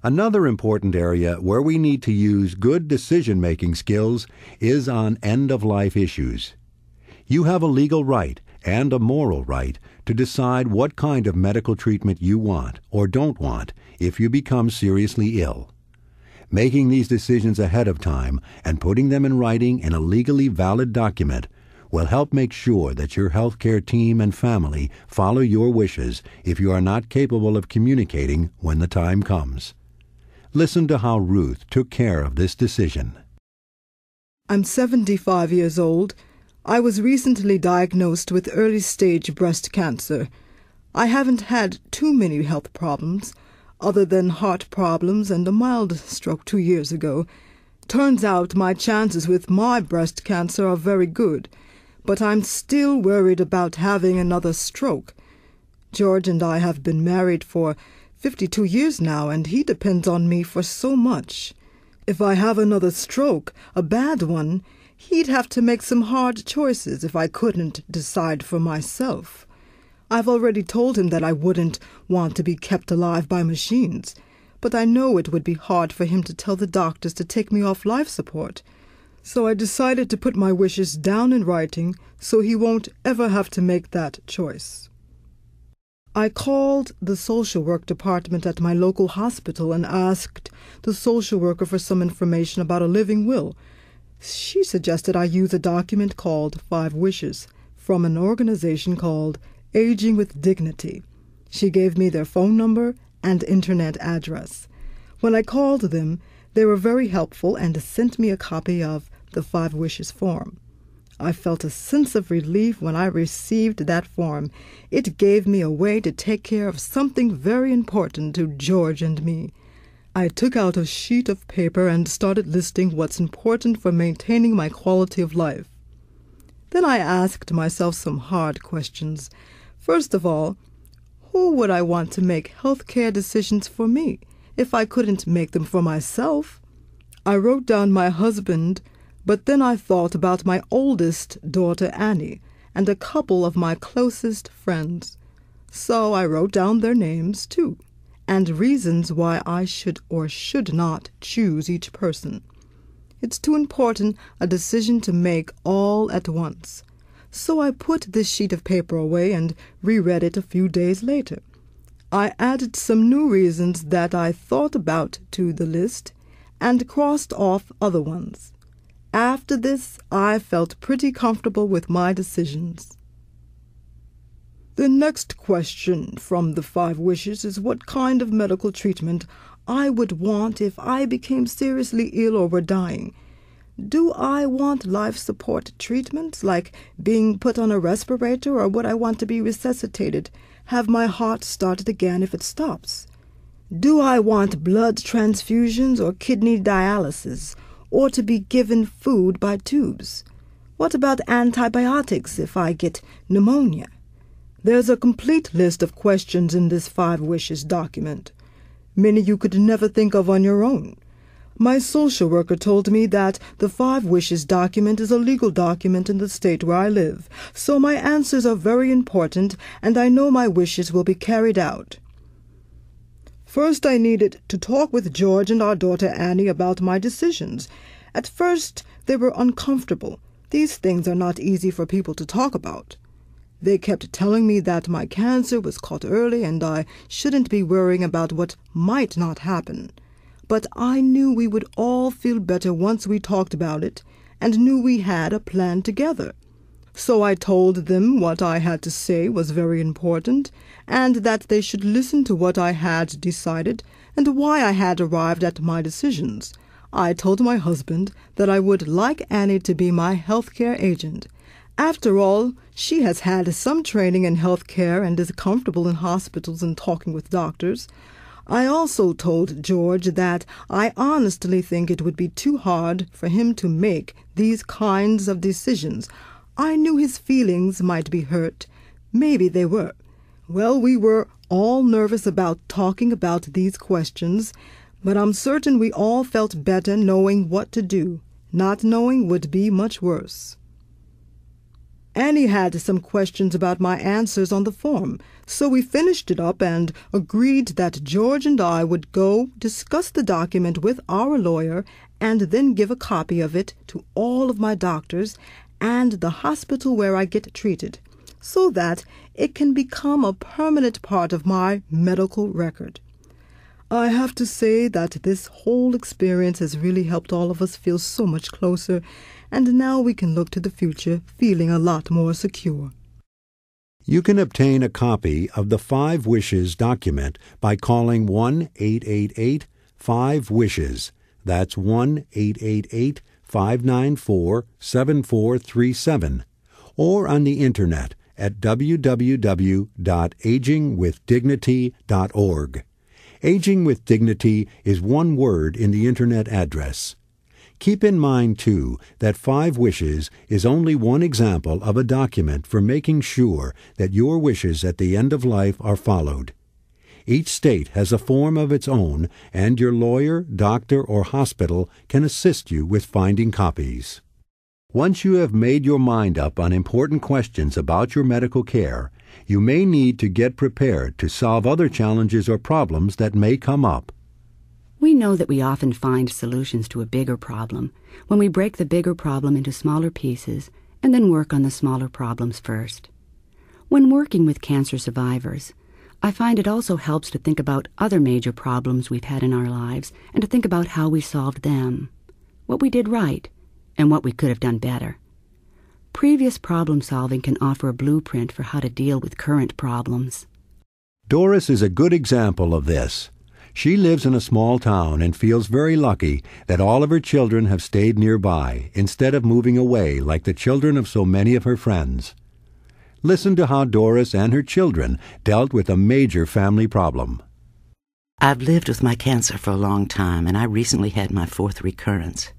Another important area where we need to use good decision-making skills is on end-of-life issues. You have a legal right and a moral right to decide what kind of medical treatment you want or don't want if you become seriously ill. Making these decisions ahead of time and putting them in writing in a legally valid document will help make sure that your healthcare team and family follow your wishes if you are not capable of communicating when the time comes. Listen to how Ruth took care of this decision. I'm 75 years old. I was recently diagnosed with early-stage breast cancer. I haven't had too many health problems, other than heart problems and a mild stroke 2 years ago. Turns out my chances with my breast cancer are very good, but I'm still worried about having another stroke. George and I have been married for 52 years now, and he depends on me for so much. If I have another stroke, a bad one, he'd have to make some hard choices if I couldn't decide for myself. I've already told him that I wouldn't want to be kept alive by machines, but I know it would be hard for him to tell the doctors to take me off life support. So I decided to put my wishes down in writing so he won't ever have to make that choice. I called the social work department at my local hospital and asked the social worker for some information about a living will. She suggested I use a document called 5 Wishes from an organization called Aging with Dignity. She gave me their phone number and internet address. When I called them, they were very helpful and sent me a copy of the 5 Wishes form. I felt a sense of relief when I received that form. It gave me a way to take care of something very important to George and me. I took out a sheet of paper and started listing what's important for maintaining my quality of life. Then I asked myself some hard questions. First of all, who would I want to make health care decisions for me if I couldn't make them for myself? I wrote down my husband, but then I thought about my oldest daughter, Annie, and a couple of my closest friends. So I wrote down their names, too, and reasons why I should or should not choose each person. It's too important a decision to make all at once. So I put this sheet of paper away and reread it a few days later. I added some new reasons that I thought about to the list and crossed off other ones. After this, I felt pretty comfortable with my decisions. The next question from the 5 Wishes is what kind of medical treatment I would want if I became seriously ill or were dying. Do I want life support treatments, like being put on a respirator, or would I want to be resuscitated, have my heart started again if it stops? Do I want blood transfusions or kidney dialysis, or to be given food by tubes? What about antibiotics if I get pneumonia? There's a complete list of questions in this 5 Wishes document. Many you could never think of on your own. My social worker told me that the 5 Wishes document is a legal document in the state where I live, so my answers are very important, and I know my wishes will be carried out. First, I needed to talk with George and our daughter Annie about my decisions. At first, they were uncomfortable. These things are not easy for people to talk about. They kept telling me that my cancer was caught early and I shouldn't be worrying about what might not happen. But I knew we would all feel better once we talked about it and knew we had a plan together. So I told them what I had to say was very important, and that they should listen to what I had decided and why I had arrived at my decisions. I told my husband that I would like Annie to be my healthcare agent. After all, she has had some training in healthcare and is comfortable in hospitals and talking with doctors. I also told George that I honestly think it would be too hard for him to make these kinds of decisions. I knew his feelings might be hurt. Maybe they were. Well, we were all nervous about talking about these questions, but I'm certain we all felt better knowing what to do. Not knowing would be much worse. Annie had some questions about my answers on the form, so we finished it up and agreed that George and I would go discuss the document with our lawyer and then give a copy of it to all of my doctors and the hospital where I get treated, so that it can become a permanent part of my medical record. I have to say that this whole experience has really helped all of us feel so much closer, and now we can look to the future feeling a lot more secure. You can obtain a copy of the 5 Wishes document by calling 1-888-5-WISHES. That's 1-888-594-7437, or on the Internet at www.agingwithdignity.org. Aging with Dignity is one word in the Internet address. Keep in mind, too, that 5 Wishes is only one example of a document for making sure that your wishes at the end of life are followed. Each state has a form of its own, and your lawyer, doctor, or hospital can assist you with finding copies. Once you have made your mind up on important questions about your medical care, you may need to get prepared to solve other challenges or problems that may come up. We know that we often find solutions to a bigger problem when we break the bigger problem into smaller pieces and then work on the smaller problems first. When working with cancer survivors, I find it also helps to think about other major problems we've had in our lives and to think about how we solved them, what we did right, and what we could have done better. Previous problem solving can offer a blueprint for how to deal with current problems. Doris is a good example of this. She lives in a small town and feels very lucky that all of her children have stayed nearby instead of moving away like the children of so many of her friends. Listen to how Doris and her children dealt with a major family problem. I've lived with my cancer for a long time, and I recently had my 4th recurrence.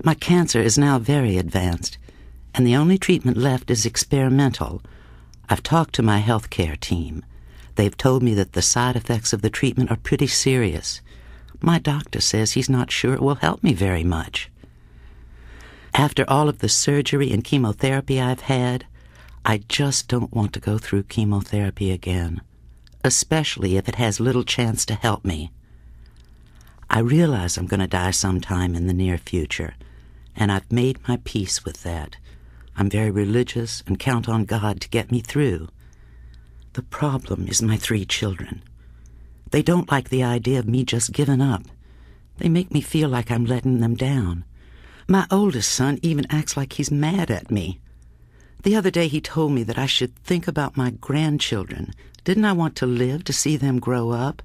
My cancer is now very advanced, and the only treatment left is experimental. I've talked to my health care team. They've told me that the side effects of the treatment are pretty serious. My doctor says he's not sure it will help me very much. After all of the surgery and chemotherapy I've had, I just don't want to go through chemotherapy again, especially if it has little chance to help me. I realize I'm going to die sometime in the near future, and I've made my peace with that. I'm very religious and count on God to get me through. The problem is my 3 children. They don't like the idea of me just giving up. They make me feel like I'm letting them down. My oldest son even acts like he's mad at me. The other day he told me that I should think about my grandchildren. Didn't I want to live to see them grow up?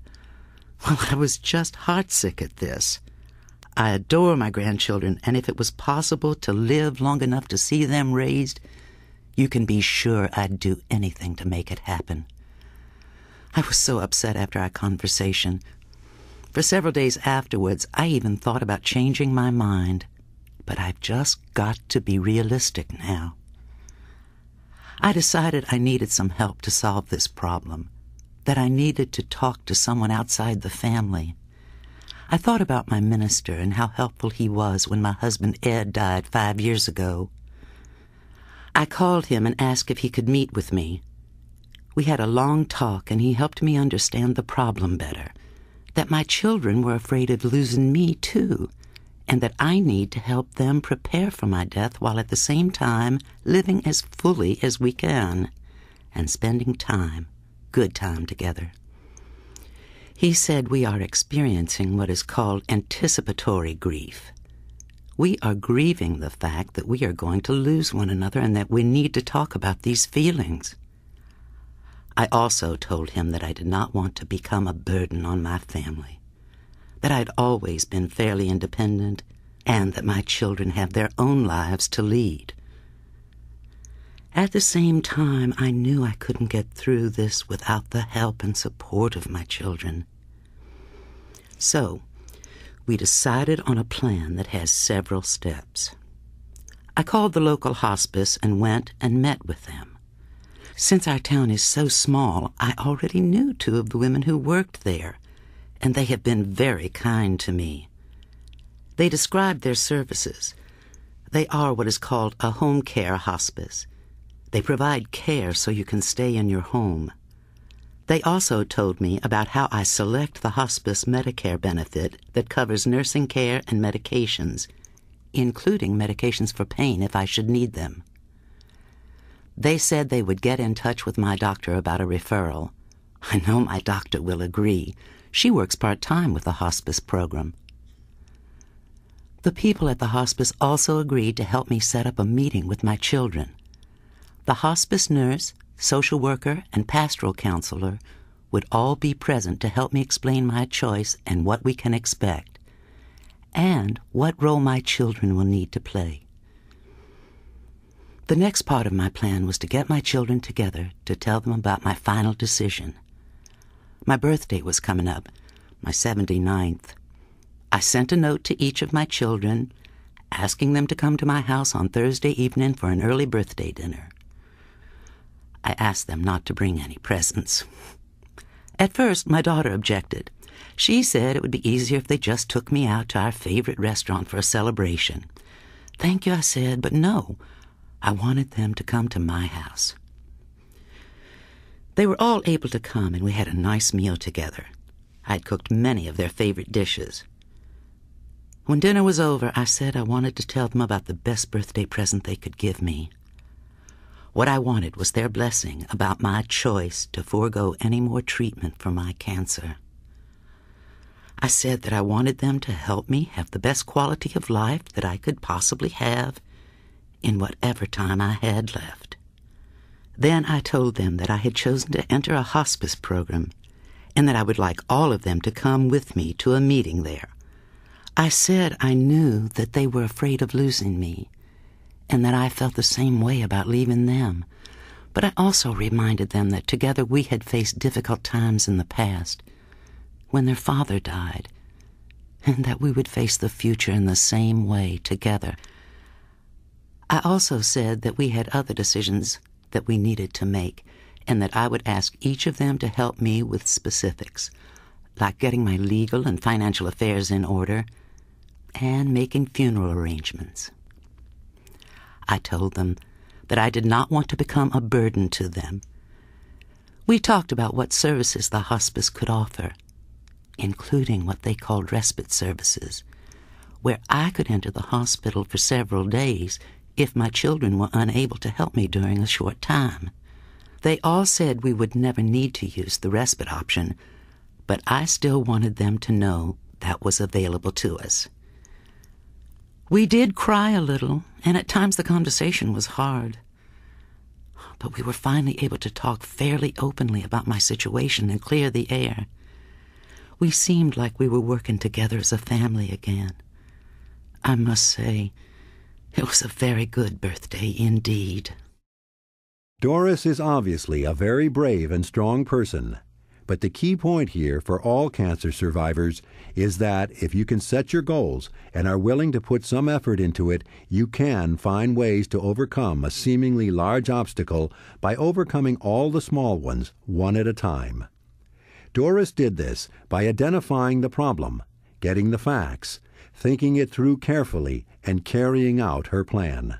Well, I was just heartsick at this. I adore my grandchildren, and if it was possible to live long enough to see them raised, you can be sure I'd do anything to make it happen. I was so upset after our conversation. For several days afterwards, I even thought about changing my mind, but I've just got to be realistic now. I decided I needed some help to solve this problem, that I needed to talk to someone outside the family. I thought about my minister and how helpful he was when my husband Ed died 5 years ago. I called him and asked if he could meet with me. We had a long talk, and he helped me understand the problem better, that my children were afraid of losing me too, and that I need to help them prepare for my death while at the same time living as fully as we can and spending time, good time together. He said we are experiencing what is called anticipatory grief. We are grieving the fact that we are going to lose one another and that we need to talk about these feelings. I also told him that I did not want to become a burden on my family, that I'd always been fairly independent, and that my children have their own lives to lead. At the same time, I knew I couldn't get through this without the help and support of my children. So, we decided on a plan that has several steps. I called the local hospice and went and met with them. Since our town is so small, I already knew 2 of the women who worked there, and they have been very kind to me. They described their services. They are what is called a home care hospice. They provide care so you can stay in your home. They also told me about how I select the hospice Medicare benefit that covers nursing care and medications, including medications for pain if I should need them. They said they would get in touch with my doctor about a referral. I know my doctor will agree. She works part-time with the hospice program. The people at the hospice also agreed to help me set up a meeting with my children. The hospice nurse, social worker, and pastoral counselor would all be present to help me explain my choice and what we can expect, and what role my children will need to play. The next part of my plan was to get my children together to tell them about my final decision. My birthday was coming up, my 79th. I sent a note to each of my children, asking them to come to my house on Thursday evening for an early birthday dinner. I asked them not to bring any presents. At first, my daughter objected. She said it would be easier if they just took me out to our favorite restaurant for a celebration. Thank you, I said, but no, I wanted them to come to my house. They were all able to come, and we had a nice meal together. I had cooked many of their favorite dishes. When dinner was over, I said I wanted to tell them about the best birthday present they could give me. What I wanted was their blessing about my choice to forego any more treatment for my cancer. I said that I wanted them to help me have the best quality of life that I could possibly have in whatever time I had left. Then I told them that I had chosen to enter a hospice program and that I would like all of them to come with me to a meeting there. I said I knew that they were afraid of losing me and that I felt the same way about leaving them. But I also reminded them that together we had faced difficult times in the past, when their father died, and that we would face the future in the same way together. I also said that we had other decisions that we needed to make, and that I would ask each of them to help me with specifics, like getting my legal and financial affairs in order, and making funeral arrangements. I told them that I did not want to become a burden to them. We talked about what services the hospice could offer, including what they called respite services, where I could enter the hospital for several days if my children were unable to help me during a short time. They all said we would never need to use the respite option, but I still wanted them to know that was available to us. We did cry a little, and at times the conversation was hard. But we were finally able to talk fairly openly about my situation and clear the air. We seemed like we were working together as a family again. I must say, it was a very good birthday indeed. Doris is obviously a very brave and strong person. But the key point here for all cancer survivors is that if you can set your goals and are willing to put some effort into it, you can find ways to overcome a seemingly large obstacle by overcoming all the small ones, one at a time. Doris did this by identifying the problem, getting the facts, thinking it through carefully, and carrying out her plan.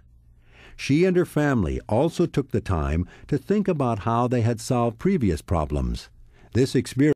She and her family also took the time to think about how they had solved previous problems. This experience